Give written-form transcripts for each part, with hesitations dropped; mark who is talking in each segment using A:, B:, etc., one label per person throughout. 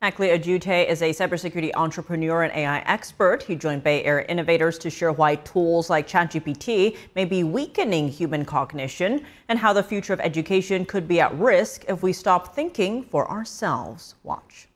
A: Ackly Adejutte is a cybersecurity entrepreneur and AI expert. He joined Bay Area innovators to share why tools like ChatGPT may be weakening human cognition and how the future of education could be at risk if we stop thinking for ourselves. Watch.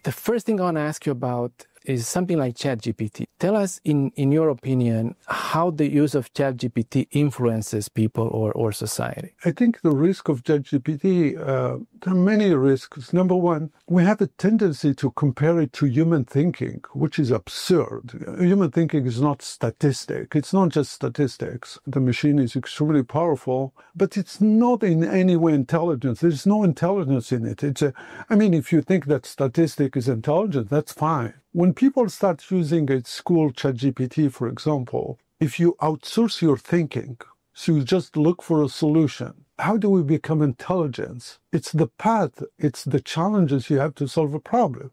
B: The first thing I want to ask you about is something like ChatGPT. Tell us, in your opinion, how the use of ChatGPT influences people or society.
C: I think the risk of ChatGPT, there are many risks. Number one, we have a tendency to compare it to human thinking, which is absurd. Human thinking is not statistic. It's not just statistics. The machine is extremely powerful, but it's not in any way intelligence. There's no intelligence in it. If you think that statistic is intelligent, that's fine. When people start using a school ChatGPT, for example, if you outsource your thinking, so you just look for a solution, how do we become intelligence? It's the path, it's the challenges you have to solve a problem.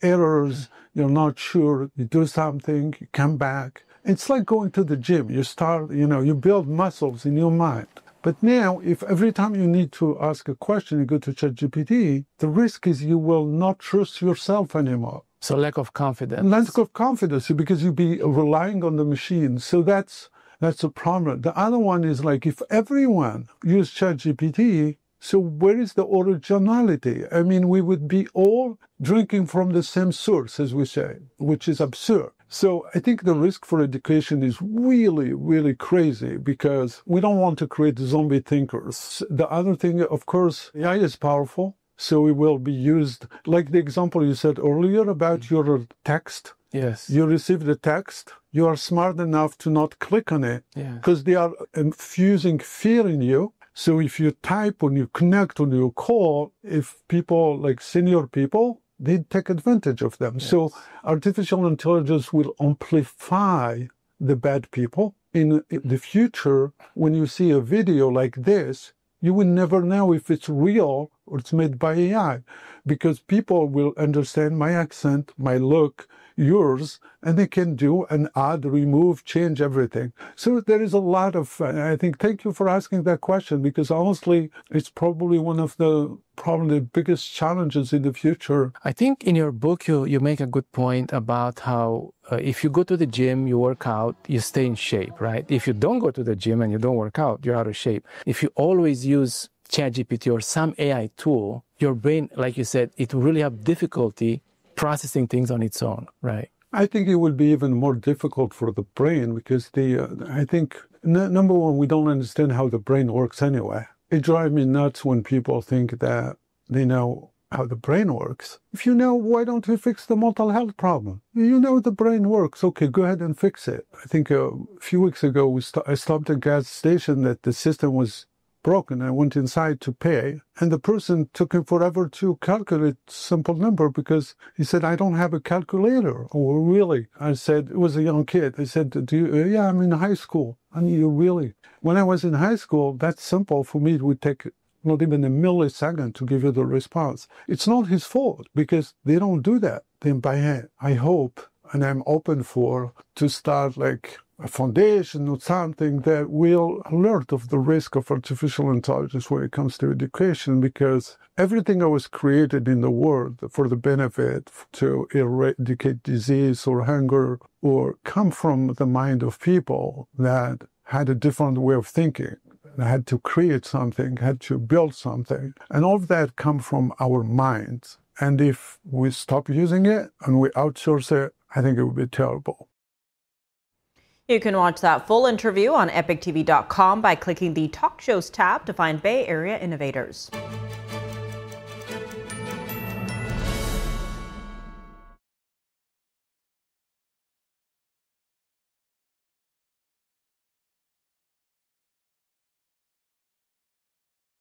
C: Errors, you're not sure, you do something, you come back. It's like going to the gym. You start, you build muscles in your mind. But now, if every time you need to ask a question, you go to ChatGPT, the risk is you will not trust yourself anymore.
B: So lack of confidence.
C: Lack of confidence, because you'll be relying on the machine. So that's a problem. The other one is like, if everyone used ChatGPT, so where is the originality? We would be all drinking from the same source, as we say, which is absurd. So I think the risk for education is really, really crazy because we don't want to create zombie thinkers. The other thing, of course, AI is powerful. So it will be used, like the example you said earlier about your text.
B: Yes.
C: You receive the text, you are smart enough to not click on it because they are infusing fear in you. So if you type, when you connect, when you call, if people, like senior people, they take advantage of them. Yes. So artificial intelligence will amplify the bad people. In the future, when you see a video like this, you will never know if it's real or it's made by AI, because people will understand my accent, my look, yours, and they can do and add, remove, change everything. So there is a lot of, I think, thank you for asking that question, because honestly, it's probably one of the biggest challenges in the future.
B: I think in your book, you make a good point about how if you go to the gym, you work out, you stay in shape, right? If you don't go to the gym and you don't work out, you're out of shape. If you always use ChatGPT or some AI tool, your brain, like you said, it will really have difficulty processing things on its own, right?
C: I think it will be even more difficult for the brain because I think, number one, we don't understand how the brain works anyway. It drives me nuts when people think that they know how the brain works. If you know, why don't we fix the mental health problem? You know the brain works. Okay, go ahead and fix it. I think a few weeks ago, I stopped at a gas station that the system was broken. I went inside to pay, and the person took him forever to calculate simple number because he said, I don't have a calculator. Oh, really? I said, it was a young kid. I said, yeah, I'm in high school. And you really? When I was in high school, that's simple. For me, it would take not even a millisecond to give you the response. It's not his fault because they don't do that. Then by hand, I hope, and I'm open to start like a foundation or something that will alert of the risk of artificial intelligence when it comes to education, because everything that was created in the world for the benefit to eradicate disease or hunger or come from the mind of people that had a different way of thinking, had to create something, had to build something. And all of that come from our minds. And if we stop using it and we outsource it, I think it would be terrible.
A: You can watch that full interview on EpicTV.com by clicking the Talk Shows tab to find Bay Area innovators.